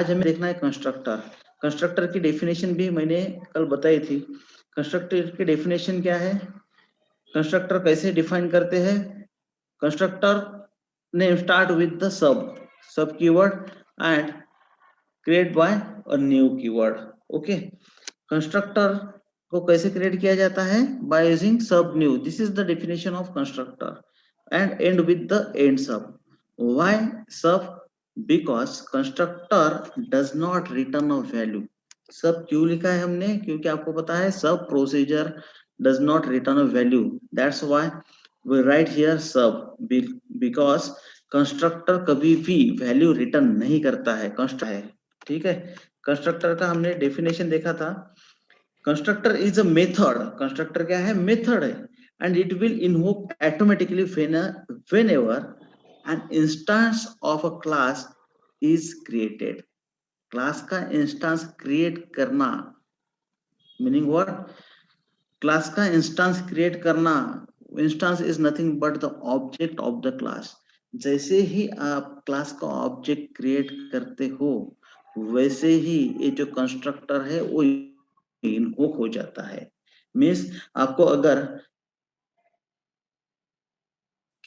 आज हमें देखना है कंस्ट्रक्टर। कंस्ट्रक्टर की डेफिनेशन भी मैंने कल बताई थी। कंस्ट्रक्टर की डेफिनेशन क्या है, कंस्ट्रक्टर कैसे डिफाइन करते हैं। Constructor name start with the sub keyword and create bye a new keyword. Okay, constructor को कैसे क्रिएट किया जाता है, बाय यूजिंग सब new. This is the definition of constructor and and with the end सब। Why सब? Because constructor does not return a value. सब क्यों लिखा है हमने, क्योंकि आपको पता है sub procedure does not return a value, that's why we write here sub. Because constructor कभी भी वैल्यू रिटर्न नहीं करता है, कंस्ट्रक्टर है। ठीक है, कंस्ट्रक्टर का हमने डेफिनेशन देखा था। Constructor is a method. Constructor क्या है, मेथड है, and it will invoke automatically whenever an instance of a class is created। Class का इंस्टेंस क्रिएट करना, मीनिंग व्हाट, क्लास का इंस्टेंस क्रिएट करना। Instance is nothing but the object of the class. जैसे ही आप class का object create करते हो वैसे ही ये जो कंस्ट्रक्टर है वो इन्वोक हो जाता है। मीन्स आपको अगर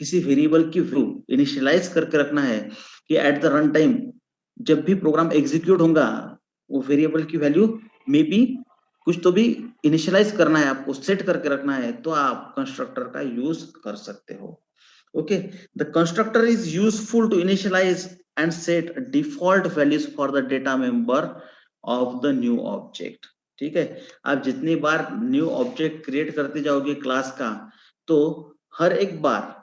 किसी वेरिएबल की वैल्यू इनिशियलाइज करके रखना है कि एट द रन टाइम जब भी प्रोग्राम एग्जीक्यूट होगा वो वेरिएबल की वैल्यू मे बी कुछ तो भी इनिशियलाइज करना है, आपको सेट करके रखना है, तो आप कंस्ट्रक्टर का यूज कर सकते हो। Okay, the constructor is useful to initialize and set default values for the data member of the new object. ठीक है, आप जितनी बार न्यू ऑब्जेक्ट क्रिएट करते जाओगे क्लास का, तो हर एक बार,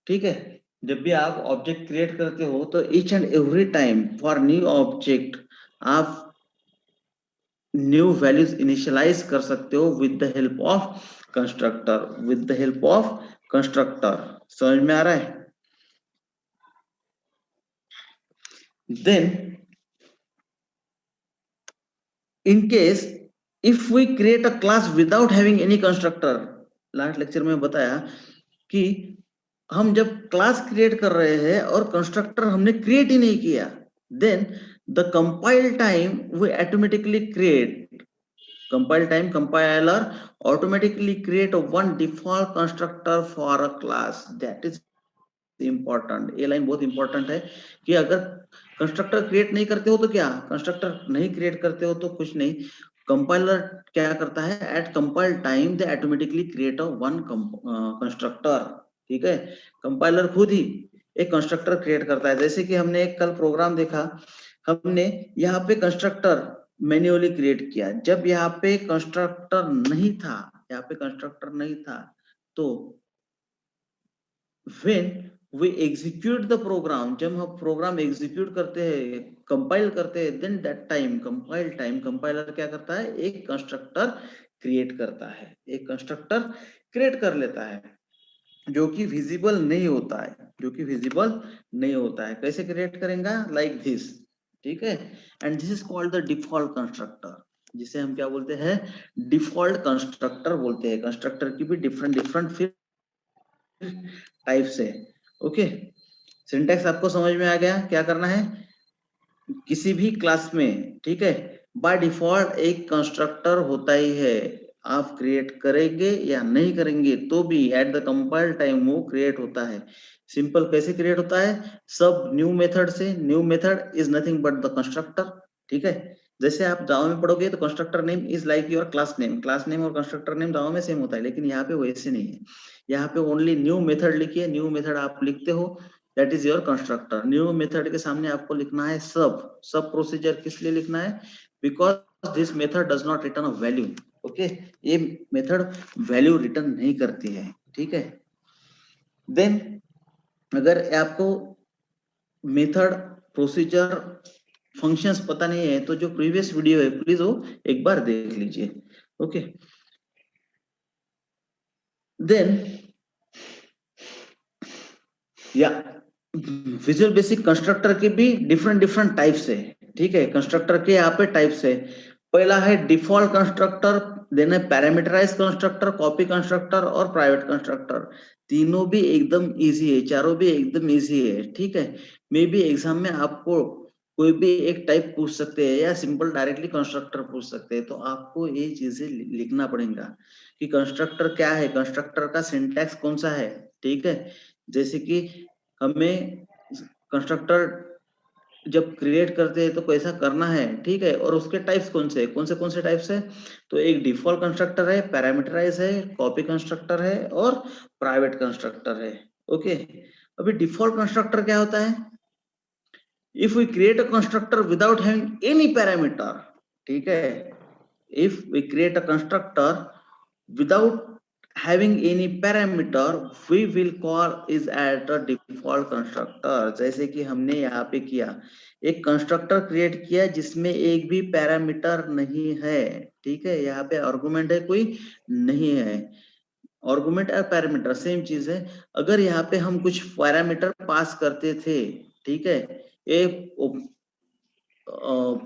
ठीक है, जब भी आप ऑब्जेक्ट क्रिएट करते हो तो each and every time for new object आप न्यू वैल्यूज इनिशियलाइज कर सकते हो with the help of constructor, with the help of constructor. समझ में आ रहा है? Then in case if we create a class without having any constructor, last lecture में बताया कि हम जब क्लास क्रिएट कर रहे हैं और कंस्ट्रक्टर हमने क्रिएट ही नहीं किया, then the compile time we automatically create, compile time compiler automatically create one default constructor for a class। that is important। ये लाइन बहुत इंपॉर्टेंट है कि अगर कंस्ट्रक्टर क्रिएट नहीं करते हो तो क्या, कंस्ट्रक्टर नहीं क्रिएट करते हो तो कुछ नहीं, कंपाइलर क्या करता है, eight compile time they automatically create a one constructor. ठीक है, कंपाइलर खुद ही एक कंस्ट्रक्टर क्रिएट करता है। जैसे कि हमने एक कल प्रोग्राम देखा, हमने यहाँ पे कंस्ट्रक्टर मैन्युअली क्रिएट किया, जब यहाँ पे कंस्ट्रक्टर नहीं था, यहाँ पे कंस्ट्रक्टर नहीं था, तो when we execute the program, जब हम प्रोग्राम एग्जीक्यूट करते हैं, कंपाइल करते हैं, then that time compile time compiler क्या करता है, एक कंस्ट्रक्टर क्रिएट करता है, एक कंस्ट्रक्टर क्रिएट कर लेता है जो कि विजिबल नहीं होता है, जो कि विजिबल नहीं होता है। कैसे क्रिएट करेंगे, लाइक दिस। ठीक है, and this is called the default constructor, जिसे हम क्या बोलते हैं, डिफॉल्ट कंस्ट्रक्टर बोलते हैं। कंस्ट्रक्टर की भी डिफरेंट डिफरेंट फिर टाइप से। ओके, सिंटैक्स आपको समझ में आ गया, क्या करना है किसी भी क्लास में। ठीक है, बाय डिफॉल्ट एक कंस्ट्रक्टर होता ही है, आप क्रिएट करेंगे या नहीं करेंगे तो भी एट द कंपाइल टाइम वो क्रिएट होता है। सिंपल कैसे क्रिएट होता है, सब न्यू मेथड से। New method is nothing but the constructor. ठीक है, जैसे आप जावा में पढ़ोगे तो constructor name is like your class name. Class name और कंस्ट्रक्टर नेम जावा में सेम होता है, लेकिन यहाँ पे वैसे नहीं है। यहाँ पे ओनली न्यू मेथड लिखिए, न्यू मेथड आप लिखते हो, that is your constructor. New method के सामने आपको लिखना है सब प्रोसीजर। किस लिए लिखना है, because this method does not return a value. Okay, ये मेथड वैल्यू रिटर्न नहीं करती है। ठीक है, देन अगर आपको मेथड, प्रोसीजर, फंक्शंस पता नहीं है तो जो प्रीवियस वीडियो है प्लीज वो एक बार देख लीजिए। ओके, देन या विजुअल बेसिक कंस्ट्रक्टर के भी डिफरेंट डिफरेंट टाइप्स है। ठीक है, कंस्ट्रक्टर के यहाँ पे टाइप्स है। पहला है डिफॉल्ट कंस्ट्रक्टर, देन है पैरामीटराइज कंस्ट्रक्टर, कॉपी कंस्ट्रक्टर और प्राइवेट कंस्ट्रक्टर। तीनों भी एकदम इजी है, चारों भी एकदम इजी है। ठीक है, मे बी एग्जाम में आपको कोई भी एक टाइप पूछ सकते हैं या सिंपल डायरेक्टली कंस्ट्रक्टर पूछ सकते हैं। तो आपको ये चीजें लिखना पड़ेगा कि कंस्ट्रक्टर क्या है, कंस्ट्रक्टर का सिंटैक्स कौन सा है। ठीक है, जैसे कि हमें कंस्ट्रक्टर जब क्रिएट करते हैं तो कैसा करना है, ठीक है, और उसके टाइप्स कौन से टाइप्स है। तो एक डिफॉल्ट कंस्ट्रक्टर है, पैरामीटराइज है, कॉपी कंस्ट्रक्टर है और प्राइवेट कंस्ट्रक्टर है। ओके, अभी डिफॉल्ट कंस्ट्रक्टर क्या होता है? if we create a constructor without having any parameter, ठीक है, if we create a constructor without having any parameter, we will call is at a default constructor। जैसे कि हमने यहाँ पे किया, एक कंस्ट्रक्टर क्रिएट किया जिसमें एक भी पैरामीटर नहीं है। ठीक है, यहाँ पे आर्गुमेंट है कोई नहीं है। आर्गुमेंट और पैरामीटर सेम चीज है। अगर यहाँ पे हम कुछ पैरामीटर पास करते थे, ठीक है, एक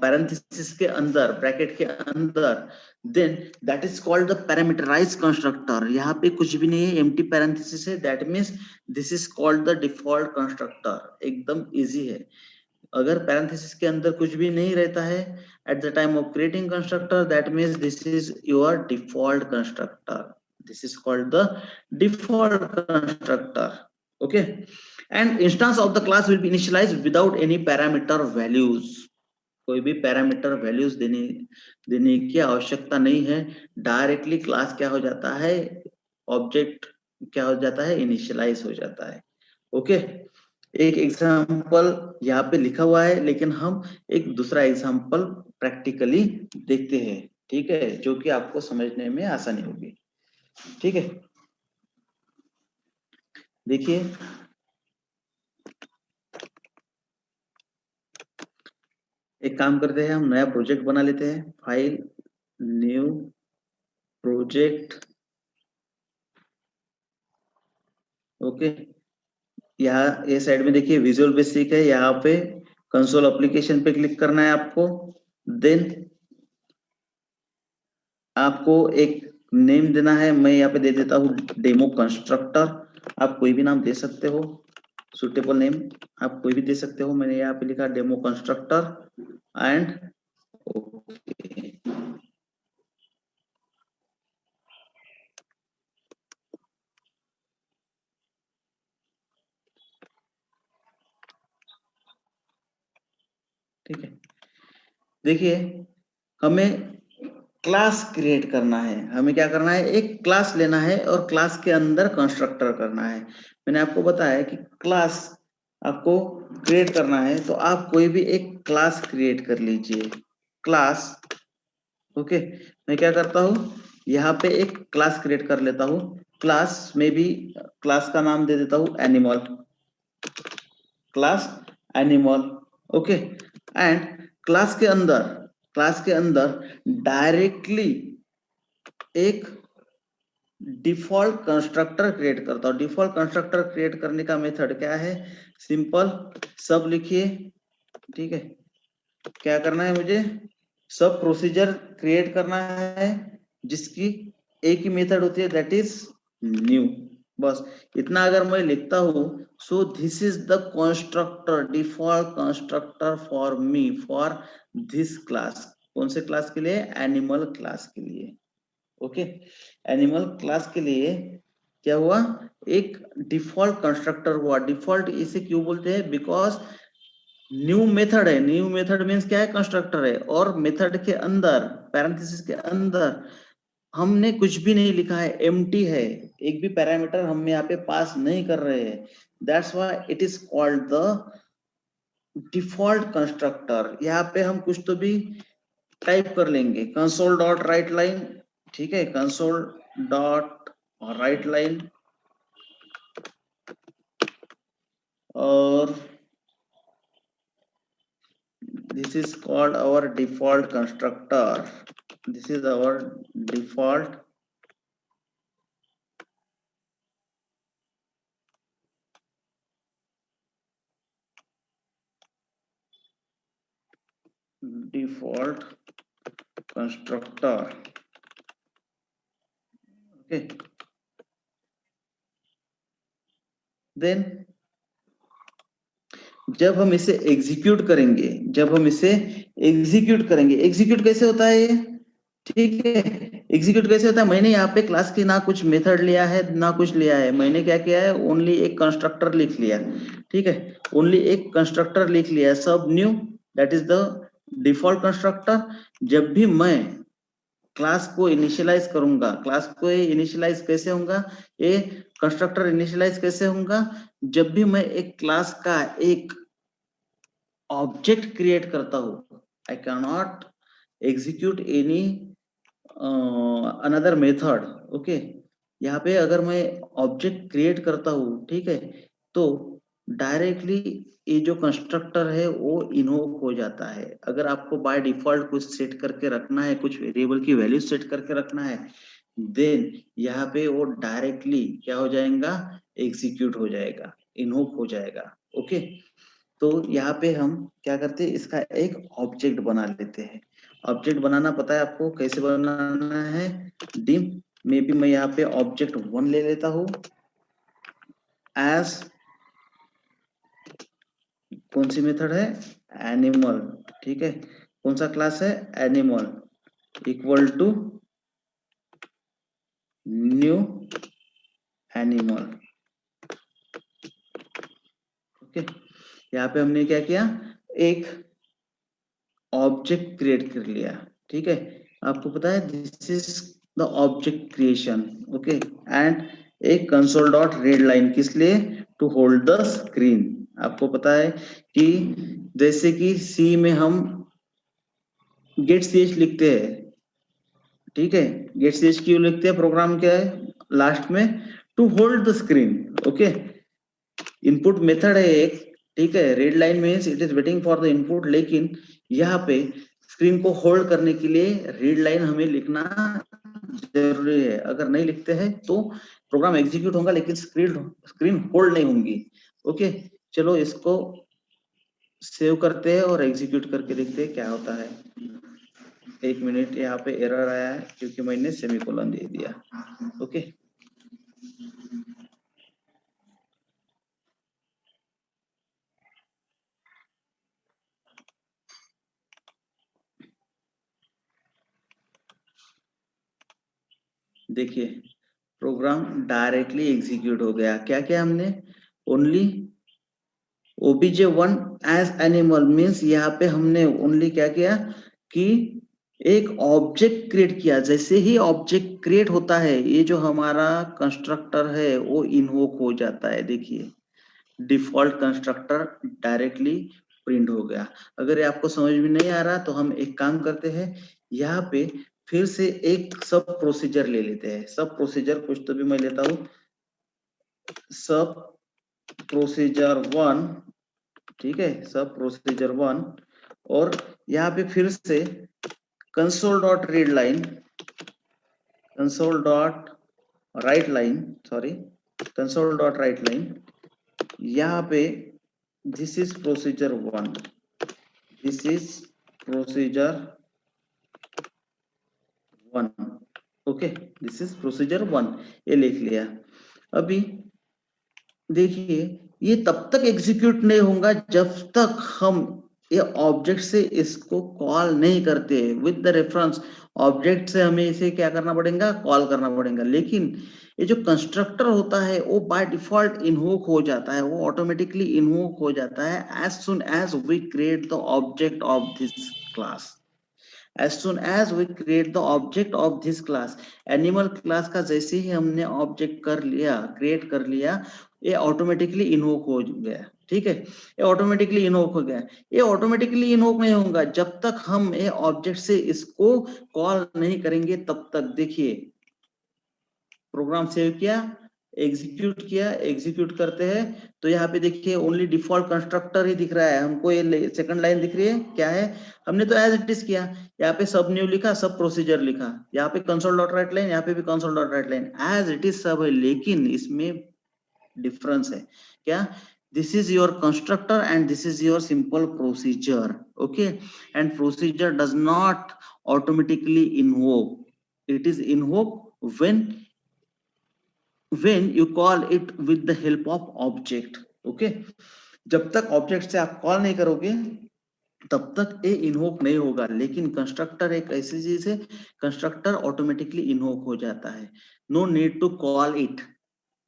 पैरेंथेसिस के अंदर, ब्रैकेट के अंदर, then that is called the parameterize constructor. यहाँ पे कुछ भी नहीं है, एम्प्टी पैरेंथेसिस है, that means this is called the default constructor. एकदम इजी है। अगर पैरेंथेसिस के अंदर कुछ भी नहीं रहता है at the time of creating constructor, that means this is your default constructor. This is called the default constructor. Okay, and instance of the class will be initialised without any parameter values. कोई भी parameter values देने की आवश्यकता नहीं है। Directly class क्या हो जाता है, ऑब्जेक्ट क्या हो जाता है, इनिशियलाइज हो जाता है। ओके, एक एग्जांपल यहाँ पे लिखा हुआ है, लेकिन हम एक दूसरा एग्जांपल प्रैक्टिकली देखते हैं। ठीक है, जो कि आपको समझने में आसानी होगी। ठीक है, देखिए एक काम करते हैं, हम नया प्रोजेक्ट बना लेते हैं। File, new project. ओके, यहाँ ये साइड में देखिए विजुअल बेसिक है, यहाँ पे कंसोल एप्लीकेशन पे क्लिक करना है आपको। देन आपको एक नेम देना है, मैं यहाँ पे दे देता हूँ डेमो कंस्ट्रक्टर। आप कोई भी नाम दे सकते हो, सुटेबल नेम आप कोई भी दे सकते हो। मैंने यहाँ पे लिखा डेमो कंस्ट्रक्टर एंड ओके। ठीक है, देखिए हमें क्लास क्रिएट करना है। हमें क्या करना है, एक क्लास लेना है और क्लास के अंदर कंस्ट्रक्टर करना है। मैंने आपको बताया कि क्लास आपको क्रिएट करना है, तो आप कोई भी एक क्लास क्रिएट कर लीजिए। क्लास, ओके, मैं क्या करता हूँ, यहाँ पे एक क्लास क्रिएट कर लेता हूँ। क्लास में भी क्लास का नाम दे देता हूँ animal, class animal. Okay, and class के अंदर डायरेक्टली एक डिफॉल्ट कंस्ट्रक्टर क्रिएट करता हूं। डिफॉल्ट कंस्ट्रक्टर क्रिएट करने का मेथड क्या है, सिंपल, सब लिखिए। ठीक है, क्या करना है मुझे, सब प्रोसीजर क्रिएट करना है जिसकी एक ही मेथड होती है, दैट इज न्यू। बस इतना अगर मैं लिखता हूं, so this is the constructor, default constructor for me, for this class. कौन से क्लास के लिए, एनिमल क्लास के लिए। ओके, एनिमल क्लास के लिए क्या हुआ, एक डिफॉल्ट कंस्ट्रक्टर हुआ। डिफॉल्ट इसे क्यों बोलते हैं, बिकॉज न्यू मेथड है। न्यू मेथड मीन्स क्या है, कंस्ट्रक्टर है, और मेथड के अंदर, पैरेंथेसिस के अंदर हमने कुछ भी नहीं लिखा है, एम्प्टी है, एक भी पैरामीटर हम यहाँ पे पास नहीं कर रहे हैं। That's why it is called the default constructor. यहाँ पे हम कुछ तो भी टाइप कर लेंगे, कंसोल डॉट राइट लाइन। ठीक है, कंसोल डॉट राइट लाइन, और this is called our default constructor. This is our default default constructor. Okay, then जब हम इसे एग्जीक्यूट करेंगे, जब हम इसे एग्जीक्यूट करेंगे, एग्जीक्यूट कैसे होता है ये, ठीक है, एग्जीक्यूट कैसे होता है, मैंने यहाँ पे क्लास की ना कुछ मेथड लिया है ना कुछ लिया है, मैंने क्या किया है, ओनली एक कंस्ट्रक्टर लिख लिया, ठीक है, ओनली एक कंस्ट्रक्टर लिख लिया, सब new, that is the default constructor. जब भी मैं क्लास को इनिशियलाइज करूंगा, क्लास को इनिशियलाइज कैसे होगा, ये कंस्ट्रक्टर इनिशियलाइज कैसे होगा, जब भी मैं एक क्लास का एक ऑब्जेक्ट क्रिएट करता हूं, I can not execute any another method, okay. यहाँ पे अगर मैं ऑब्जेक्ट क्रिएट करता हूँ, ठीक है, तो डायरेक्टली ये जो कंस्ट्रक्टर है वो इन्वोक हो जाता है। अगर आपको बाय डिफॉल्ट कुछ सेट करके रखना है, कुछ वेरिएबल की वैल्यू सेट करके रखना है, देन यहाँ पे वो डायरेक्टली क्या हो जाएगा, एग्जीक्यूट हो जाएगा, इन्वोक हो जाएगा, ओके। तो यहाँ पे हम क्या करते हैं, इसका एक ऑब्जेक्ट बना लेते हैं। ऑब्जेक्ट बनाना पता है आपको कैसे बनाना है, डिम में भी मैं यहाँ पे ऑब्जेक्ट 1 ले लेता हूँ, एज कौन सी मेथड है, एनिमल, ठीक है, कौन सा क्लास है, animal, equal to new animal, okay. यहाँ पे हमने क्या किया, एक ऑब्जेक्ट क्रिएट कर लिया, ठीक है, आपको पता है this is the object creation, okay. And एक कंसोल डॉट रीड लाइन, किस लिए, टू होल्ड द स्क्रीन। आपको पता है कि जैसे कि सी में हम गेट सी एच लिखते हैं, ठीक है, गेट सी एच क्यों लिखते हैं, प्रोग्राम क्या है लास्ट में, to hold the screen, okay. Input method है एक, ठीक है, read line means it is waiting for the input, लेकिन यहाँ पे स्क्रीन को होल्ड करने के लिए रीड लाइन हमें लिखना जरूरी है। अगर नहीं लिखते हैं तो प्रोग्राम एग्जीक्यूट होगा लेकिन स्क्रीन स्क्रीन होल्ड नहीं होंगी, ओके। चलो इसको सेव करते हैं और एग्जीक्यूट करके देखते हैं क्या होता है। एक मिनट, यहाँ पे एरर आया है क्योंकि मैंने सेमीकोलन दे दिया, ओके। देखिए प्रोग्राम डायरेक्टली एग्जीक्यूट हो गया, क्या क्या हमने, only obj1 as animal means यहाँ पे हमने ओनली क्या किया कि एक ऑब्जेक्ट क्रिएट किया। जैसे ही ऑब्जेक्ट क्रिएट होता है, ये जो हमारा कंस्ट्रक्टर है वो इन्वोक हो जाता है, देखिए डिफॉल्ट कंस्ट्रक्टर डायरेक्टली प्रिंट हो गया। अगर ये आपको समझ में नहीं आ रहा तो हम एक काम करते हैं, यहाँ पे फिर से एक सब प्रोसीजर ले लेते हैं। सब प्रोसीजर कुछ तो भी मैं लेता हूँ, सब प्रोसीजर 1, ठीक है, सब प्रोसीजर 1, और यहाँ पे फिर से console dot read line, console dot write line, sorry, console dot write line, यहाँ पे this is procedure 1, this is procedure 1, okay, this is procedure 1, ये लिख लिया। अभी देखिए ये तब तक एग्जीक्यूट नहीं होगा जब तक हम ये ऑब्जेक्ट से इसको कॉल नहीं करते। विद द रेफरेंस ऑब्जेक्ट से हमें इसे क्या करना पड़ेगा, कॉल करना पड़ेगा। लेकिन ये जो कंस्ट्रक्टर होता है वो बाय डिफॉल्ट इन्वोक हो जाता है, वो ऑटोमेटिकली इन्वोक हो जाता है as soon as we create the object of this class. as soon as we create the object of this class, animal class का जैसे ही हमने ऑब्जेक्ट कर लिया, क्रिएट कर लिया, ये ऑटोमेटिकली इन्वोक हो गया, ठीक है, ये ऑटोमेटिकली इन्वोक हो गया। ये ऑटोमेटिकली इन्वोक नहीं होगा जब तक हम ये ऑब्जेक्ट से इसको कॉल नहीं करेंगे तब तक। देखिए प्रोग्राम सेव किया, एग्जीक्यूट किया, एग्जीक्यूट करते हैं तो यहाँ पे देखिए ओनली डिफॉल्ट कंस्ट्रक्टर ही दिख रहा है हमको। ये सेकंड लाइन दिख रही है, क्या है, हमने तो एज इट इज किया, यहाँ पे सब न्यू लिखा, सब प्रोसीजर लिखा, यहाँ पे कंसोल डॉट राइट लाइन, यहाँ पे भी console dot write line, as it is सब है। लेकिन इसमें डिफरेंस है क्या, this is your constructor and this is your simple procedure, okay, and procedure does not automatically invoke, it is invoke when you call it with the help of object, okay। जब तक object से आप call नहीं करोगे तब तक ए invoke नहीं होगा, लेकिन कंस्ट्रक्टर एक ऐसी चीज है, कंस्ट्रक्टर ऑटोमेटिकली इन्वोक हो जाता है। No need to call it,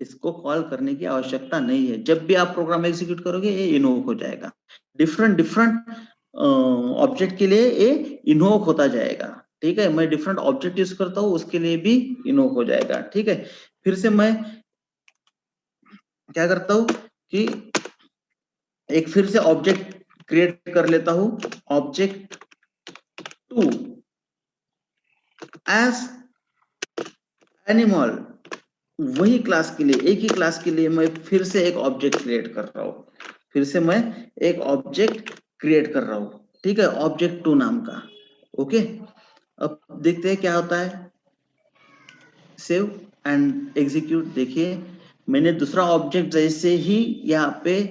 इसको कॉल करने की आवश्यकता नहीं है। जब भी आप प्रोग्राम एग्जीक्यूट करोगे ये इन्वोक हो जाएगा। डिफरेंट डिफरेंट ऑब्जेक्ट के लिए ये इन्वोक होता जाएगा। ठीक है, मैं डिफरेंट ऑब्जेक्ट यूज करता हूँ उसके लिए भी इन्वोक हो जाएगा। ठीक है, फिर से मैं क्या करता हूँ कि एक फिर से ऑब्जेक्ट क्रिएट कर लेता हूं, ऑब्जेक्ट 2 एज एनिमल। वही क्लास के लिए, एक ही क्लास के लिए मैं फिर से एक ऑब्जेक्ट क्रिएट कर रहा हूं, फिर से मैं एक ऑब्जेक्ट क्रिएट कर रहा हूं। ठीक है, ऑब्जेक्ट 2 नाम का। ओके, अब देखते हैं क्या होता है। Save and execute. देखिए मैंने दूसरा ऑब्जेक्ट जैसे ही यहाँ पे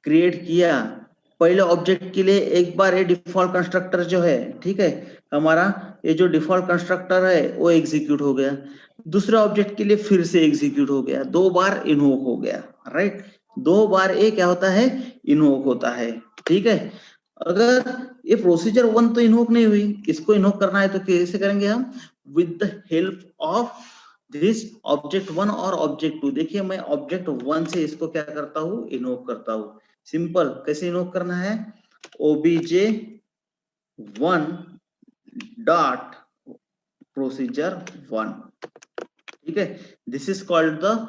क्रिएट किया, पहले ऑब्जेक्ट के लिए एक बार ये डिफॉल्ट कंस्ट्रक्टर जो है, ठीक है, हमारा ये जो डिफॉल्ट कंस्ट्रक्टर है वो एग्जीक्यूट हो गया। दूसरे ऑब्जेक्ट के लिए फिर से एग्जीक्यूट हो गया, 2 बार इन्वोक हो गया। राइट, 2 बार ये क्या होता है, इन्वोक होता है। ठीक है, अगर ये प्रोसीजर 1 तो इन्वोक नहीं हुई, इसको इन्वोक करना है तो कैसे करेंगे हम, with the help of this object 1 और ऑब्जेक्ट 2। देखिए मैं ऑब्जेक्ट 1 से इसको क्या करता हूँ, इन्वोक करता हूँ। सिंपल, कैसे इन्वोक करना है, obj1 डॉट प्रोसीजर 1। ठीक है, this is called the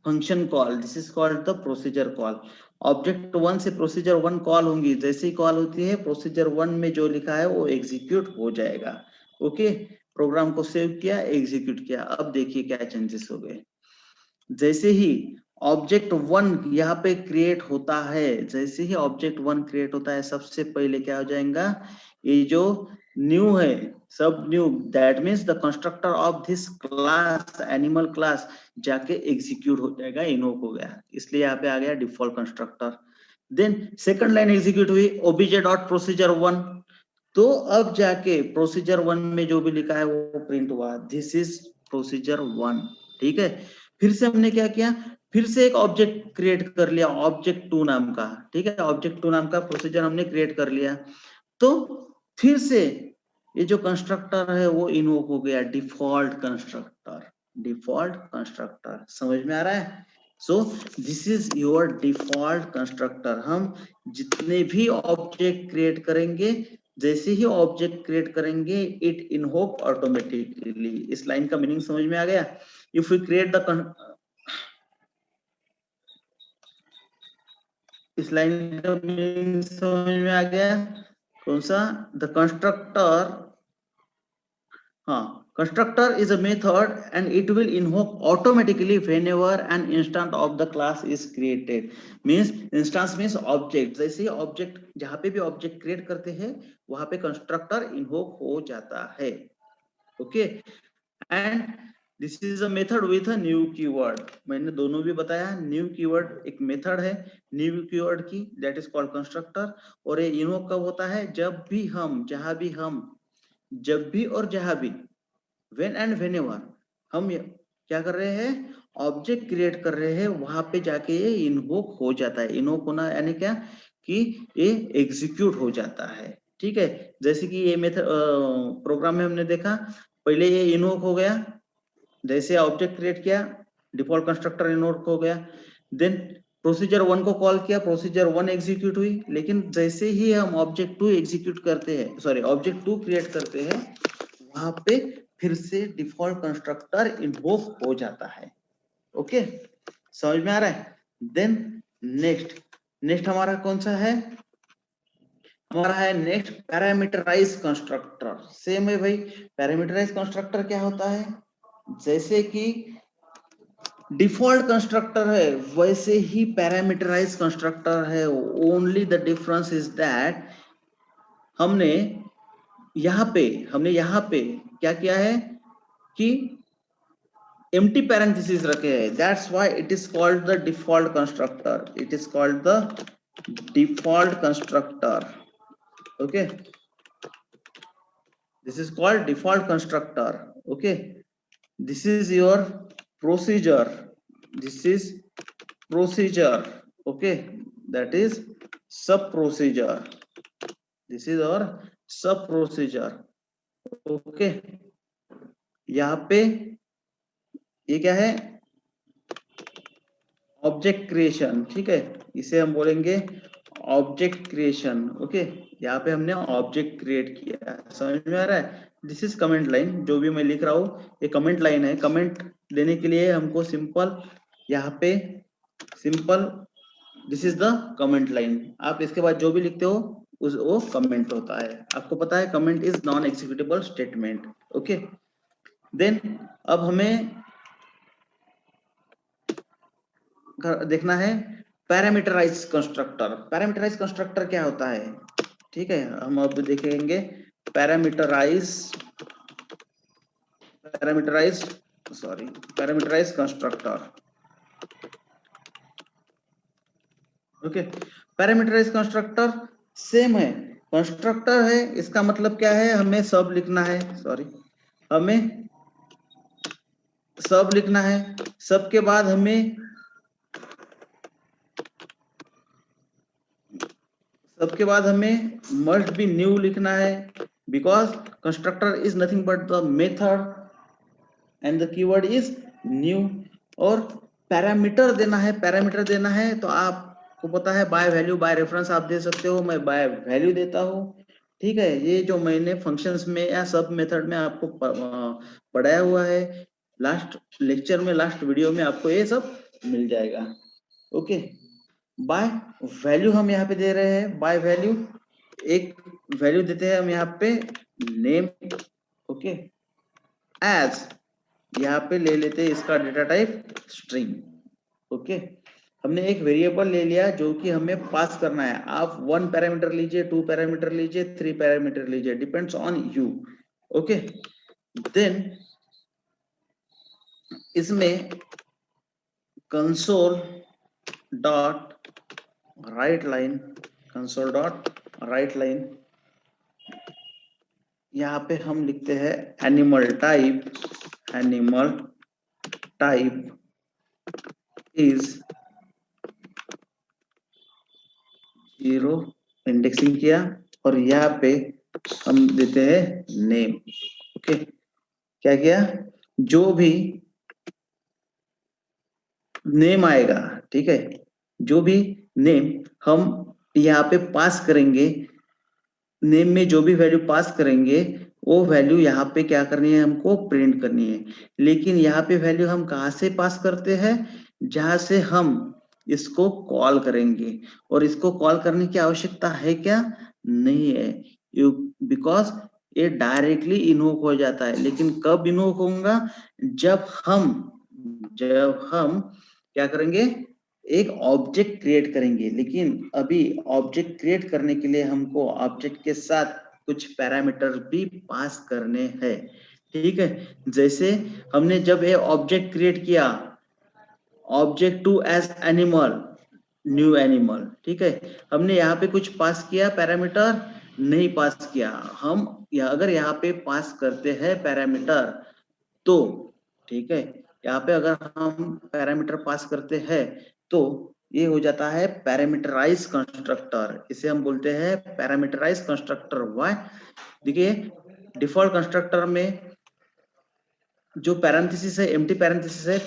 function call, this is called the procedure call. Object 1 से प्रोसीजर 1 कॉल होंगी, जैसे ही कॉल होती है प्रोसीजर 1 में जो लिखा है वो एग्जीक्यूट हो जाएगा। ओके, प्रोग्राम को सेव किया, एग्जीक्यूट किया। अब देखिए क्या चेंजेस हो गए। जैसे ही ऑब्जेक्ट 1 यहाँ पे क्रिएट होता है, जैसे ही ऑब्जेक्ट 1 क्रिएट होता है, सबसे पहले क्या हो जाएगा, ये जो न्यू है, सब new, that means the constructor of this class, animal class, जाके एग्जीक्यूट हो जाएगा, इन्वोक हो गया, इसलिए यहाँ पे आ गया default constructor. Then second line execute हुई, obj डॉट प्रोसीजर 1, तो अब जाके प्रोसीजर 1 में जो भी लिखा है वो प्रिंट हुआ, दिस इज प्रोसीजर 1। ठीक है, फिर से हमने क्या किया, फिर से एक ऑब्जेक्ट क्रिएट कर लिया, ऑब्जेक्ट 2 नाम का। ठीक है, ऑब्जेक्ट 2 नाम का प्रोसीजर हमने क्रिएट कर लिया, तो फिर से ये जो कंस्ट्रक्टर है वो इन्वोक हो गया, डिफॉल्ट कंस्ट्रक्टर, डिफॉल्ट कंस्ट्रक्टर। समझ में आ रहा है? So this is your default constructor. हम जितने भी ऑब्जेक्ट क्रिएट करेंगे, जैसे ही ऑब्जेक्ट क्रिएट करेंगे इट इन्वोक ऑटोमेटिकली। इस लाइन का मीनिंग समझ में आ गया? इफ यू क्रिएट द, इस लाइन का मीनिंग समझ में आ गया? कौन सा? द कंस्ट्रक्टर, हाँ, constructor is a method and it will invoke automatically whenever an instance of the class is created। means instance means object, जैसे ऑब्जेक्ट, जहां पे भी ऑब्जेक्ट क्रिएट करते हैं वहां पे कंस्ट्रक्टर इन्वोक हो जाता है। Okay, and this is a method with a new keyword. मैंने दोनों भी बताया, न्यू कीवर्ड एक मेथड है न्यू कीवर्ड की, दैट इज कॉल्ड कंस्ट्रक्टर। और ये इन्वोक कब होता है, जब भी हम, जहां भी हम, जब भी और जहां भी, व्हेन एंड व्हेनेवर हम क्या कर रहे हैं, ऑब्जेक्ट क्रिएट कर रहे हैं, वहां पे जाके ये इन्वोक हो जाता है। इन्वोक होना यानी क्या, कि ये एग्जीक्यूट हो जाता है। ठीक है, जैसे कि ये मेथड प्रोग्राम में हमने देखा, पहले ये इन्वोक हो गया, जैसे ऑब्जेक्ट क्रिएट किया डिफॉल्ट कंस्ट्रक्टर इन्वोक हो गया, देन प्रोसीजर 1 को कॉल किया, प्रोसीजर 1 एग्जीक्यूट हुई। लेकिन जैसे ही हम ऑब्जेक्ट 2 एग्जीक्यूट करते हैं, सॉरी ऑब्जेक्ट 2 क्रिएट करते हैं, वहां पे फिर से डिफॉल्ट कंस्ट्रक्टर इन्वोक हो जाता है। ओके, समझ में आ रहा है? देन नेक्स्ट, नेक्स्ट हमारा कौन सा है, हमारा है नेक्स्ट पैरामीटराइज कंस्ट्रक्टर। सेम है भाई, पैरामीटराइज कंस्ट्रक्टर क्या होता है, जैसे कि डिफॉल्ट कंस्ट्रक्टर है वैसे ही पैरामीटराइज कंस्ट्रक्टर है। Only the difference is that हमने यहाँ पे क्या किया है कि empty parentheses रखे हैं, that's why it is called the default constructor, it is called the default constructor। okay, this is called default constructor। okay, this is your procedure, this is procedure। okay, that is sub procedure. This is our sub procedure. Okay, यहाँ पे ये क्या है, object creation, ठीक है, इसे हम बोलेंगे ऑब्जेक्ट क्रिएशन। ओके, यहाँ पे हमने ऑब्जेक्ट क्रिएट किया, समझ में आ रहा है? दिस इज कमेंट लाइन, जो भी मैं लिख रहा हूँ ये कमेंट लाइन है। कमेंट देने के लिए हमको सिंपल यहाँ पे simple this is the comment line, आप इसके बाद जो भी लिखते हो उस वो कमेंट होता है। आपको पता है comment is non executable statement. Okay, then अब हमें देखना है पैरामीटराइज कंस्ट्रक्टर। पैरामीटराइज कंस्ट्रक्टर क्या होता है, ठीक है, हम अब देखेंगे parameterise constructor. Okay, parameterise constructor same है, कंस्ट्रक्टर है, इसका मतलब क्या है, हमें सब लिखना है, हमें सब लिखना है। सब के बाद हमें मस्ट बी न्यू लिखना है, because constructor is nothing but the method and the keyword is new. और पैरामीटर देना है, तो आपको पता है बाय वैल्यू बाय रेफरेंस आप दे सकते हो, मैं बाय वैल्यू देता हूँ, ठीक है। ये जो मैंने फंक्शंस में या सब मेथड में आपको पढ़ाया हुआ है, लास्ट लेक्चर में, लास्ट वीडियो में आपको ये सब मिल जाएगा। ओके, बाय वैल्यू हम यहाँ पे दे रहे हैं, बाय वैल्यू एक वैल्यू देते हैं हम यहाँ पे नेम। ओके, एज यहाँ पे ले लेते हैं इसका डेटा टाइप स्ट्रिंग। ओके, हमने एक वेरिएबल ले लिया जो कि हमें पास करना है। आप 1 पैरामीटर लीजिए, 2 पैरामीटर लीजिए, 3 पैरामीटर लीजिए, depends on you. Okay, then इसमें कंसोल डॉट राइट लाइन, यहाँ पे हम लिखते हैं एनिमल टाइप इज 0, इंडेक्सिंग किया, और यहाँ पे हम देते हैं नेम। ओके, क्या किया, जो भी नेम आएगा, ठीक है, जो भी नेम हम यहाँ पे पास करेंगे, नेम में जो भी वैल्यू पास करेंगे वो वैल्यू यहाँ पे क्या करनी है, हमको प्रिंट करनी है। लेकिन यहाँ पे वैल्यू हम कहाँ से पास करते हैं, जहां से हम इसको कॉल करेंगे, और इसको कॉल करने की आवश्यकता है क्या, नहीं है, बिकॉज ये डायरेक्टली इन्वोक हो जाता है। लेकिन कब इन्वोक होगा, जब हम क्या करेंगे, एक ऑब्जेक्ट क्रिएट करेंगे। लेकिन अभी ऑब्जेक्ट क्रिएट करने के लिए हमको ऑब्जेक्ट के साथ कुछ पैरामीटर भी पास करने हैं, ठीक है। जैसे हमने जब ये ऑब्जेक्ट क्रिएट किया, object two as animal, new animal, ठीक है, हमने यहाँ पे कुछ पास किया पैरामीटर, नहीं पास किया। हम अगर यहाँ पे पास करते हैं पैरामीटर तो, ठीक है, यहाँ पे अगर हम पैरामीटर पास करते हैं तो ये हो जाता है पैरामीटराइज कंस्ट्रक्टर, इसे हम बोलते हैं पैरामीटराइज कंस्ट्रक्टर। व्हाई, देखिए डिफॉल्ट कंस्ट्रक्टर में जो पैरेंथेसिस है, एम्प्टी पैरेंथेसिस है,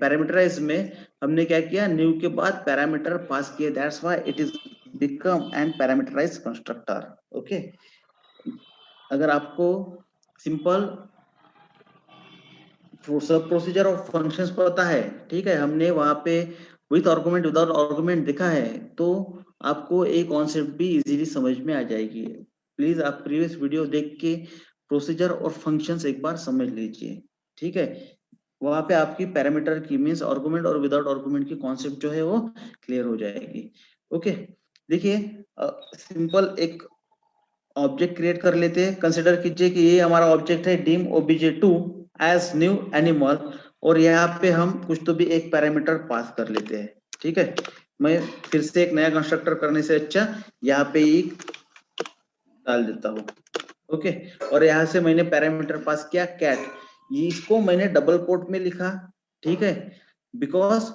पैरामीटराइज में हमने क्या किया, न्यू के बाद पैरामीटर पास किए, that's why it is become an parameterise constructor. Okay, अगर आपको सिंपल सब प्रोसीजर और फंक्शंस पता है, ठीक है, हमने वहां पे विथ आर्गुमेंट विदाउट आर्गुमेंट देखा है, तो आपको एक कॉन्सेप्ट भी इजीली समझ में आ जाएगी। प्लीज आप प्रीवियस वीडियो देख के प्रोसीजर और फंक्शंस एक बार समझ लीजिए, ठीक है। वहां पे आपकी पैरामीटर की मींस आर्गुमेंट और विदाउट आर्गुमेंट की कॉन्सेप्ट जो है वो क्लियर हो जाएगी। ओके, देखिए सिंपल एक ऑब्जेक्ट क्रिएट कर लेते हैं। कंसिडर कीजिए कि ये हमारा ऑब्जेक्ट है dim obj2 as new animal, और यहाँ पे हम कुछ तो भी एक पैरामीटर पास कर लेते हैं, ठीक है। मैं फिर से एक नया कंस्ट्रक्टर करने से अच्छा यहाँ पे एक डाल देता हूँ। ओके, और यहाँ से मैंने पैरामीटर पास किया कैट, इसको मैंने डबल कोट में लिखा, ठीक है, बिकॉज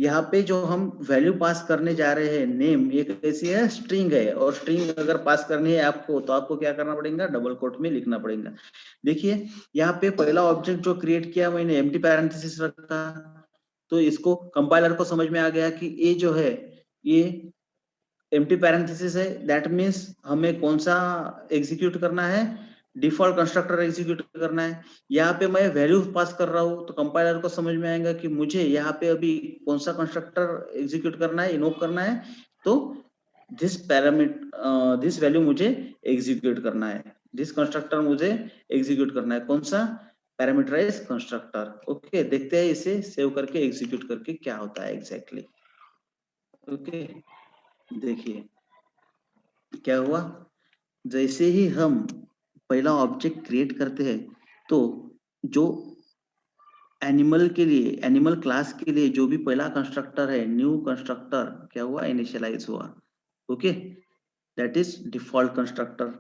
यहाँ पे जो हम वैल्यू पास करने जा रहे हैं नेम, ये कैसी है, स्ट्रिंग है, और स्ट्रिंग अगर पास करनी है आपको तो आपको क्या करना पड़ेगा, डबल कोट में लिखना पड़ेगा। देखिए यहाँ पे पहला ऑब्जेक्ट जो क्रिएट किया मैंने एम्प्टी पैरेंथेसिस रखा, तो इसको कंपाइलर को समझ में आ गया कि ये जो है ये एम्प्टी पैरेंथेसिस है, दैट मीन्स हमें कौन सा एग्जीक्यूट करना है, डिफॉल्ट कंस्ट्रक्टर एग्जीक्यूट करना है। यहाँ पे मैं वैल्यू पास कर रहा हूँ तो कंपाइलर को समझ में आएगा कि मुझे यहाँ पे अभी कौन सा कंस्ट्रक्टर एग्जीक्यूट करना है, इनवोक करना है, तो दिस पैरामीटर दिस वैल्यू मुझे एग्जीक्यूट करना है, दिस कंस्ट्रक्टर मुझे एग्जीक्यूट करना है, कौन सा, पैरामीटराइज कंस्ट्रक्टर। ओके, देखते हैं इसे सेव करके एग्जीक्यूट करके क्या होता है एग्जैक्टली। ओके, देखिए क्या हुआ, जैसे ही हम पहला ऑब्जेक्ट क्रिएट करते हैं तो जो एनिमल के लिए, एनिमल क्लास के लिए जो भी पहला कंस्ट्रक्टर है, न्यू कंस्ट्रक्टर क्या हुआ, इनिशियलाइज हुआ। Okay, that is default constructor.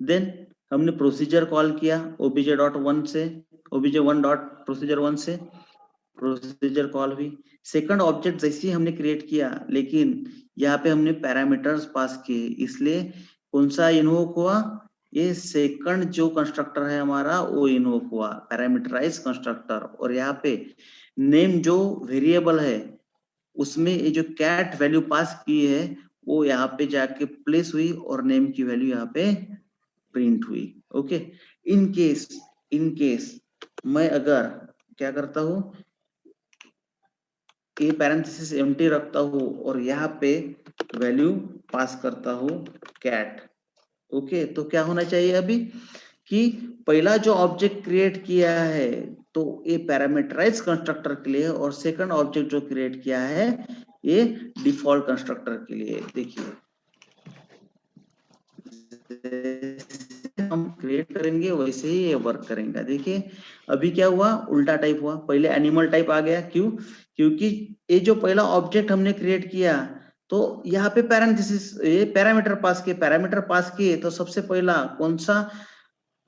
Then हमने प्रोसीजर कॉल किया obj.1 से, obj1 डॉट प्रोसीजर 1 से प्रोसीजर कॉल हुई। सेकंड ऑब्जेक्ट जैसे ही हमने क्रिएट किया, लेकिन यहाँ पे हमने पैरामीटर्स पास किए, इसलिए कौन सा इन्वोक हुआ, ये सेकंड जो कंस्ट्रक्टर है हमारा वो इन्वोक हुआ, पैरामीटराइज कंस्ट्रक्टर। और यहाँ पे नेम जो वेरिएबल है उसमें ये जो कैट वैल्यू पास की है वो यहाँ पे जाके प्लेस हुई और नेम की वैल्यू यहाँ पे प्रिंट हुई। ओके, इन केस मैं अगर क्या करता हूँ, ये पैरेंथेसिस एम्प्टी रखता हूँ और यहाँ पे वैल्यू पास करता हूँ कैट। ओके, तो क्या होना चाहिए अभी कि पहला जो ऑब्जेक्ट क्रिएट किया है तो ये पैरामीटराइज कंस्ट्रक्टर के लिए, और सेकंड ऑब्जेक्ट जो क्रिएट किया है ये डिफॉल्ट कंस्ट्रक्टर के लिए। देखिए हम क्रिएट करेंगे वैसे ही ये वर्क करेंगे। देखिए अभी क्या हुआ, उल्टा टाइप हुआ, पहले एनिमल टाइप आ गया, क्यों, क्योंकि ये जो पहला ऑब्जेक्ट हमने क्रिएट किया तो यहाँ पे पैरेंथेसिस, ये पैरामीटर पास किए तो सबसे पहला कौन सा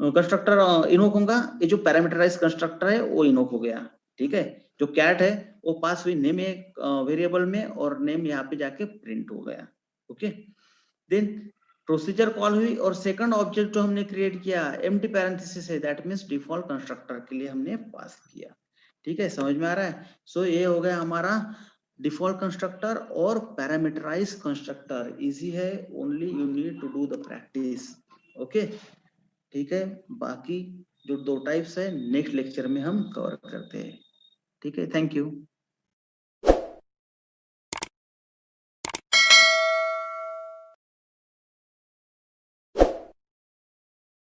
कंस्ट्रक्टर इनवोक होगा, ये जो पैरामीटराइज कंस्ट्रक्टर है वो इनवोक हो गया। ठीक है, जो कैट है वो पास हुई नेम एक वेरिएबल में और नेम यहाँ पे जाके प्रिंट हो गया। ओके, देन प्रोसीजर कॉल हुई और सेकंड ऑब्जेक्ट जो हमने क्रिएट किया एम्प्टी पैरेंथेसिस है, दैट मींस डिफॉल्ट कंस्ट्रक्टर के लिए हमने पास किया। ठीक है, समझ में आ रहा है। सो ये हो गया हमारा डिफॉल्ट कंस्ट्रक्टर और पैरामीटराइज कंस्ट्रक्टर। इजी है, only you need to do the practice. Okay, ठीक है, बाकी जो दो टाइप्स है नेक्स्ट लेक्चर में हम कवर करते हैं। ठीक है, थैंक यू।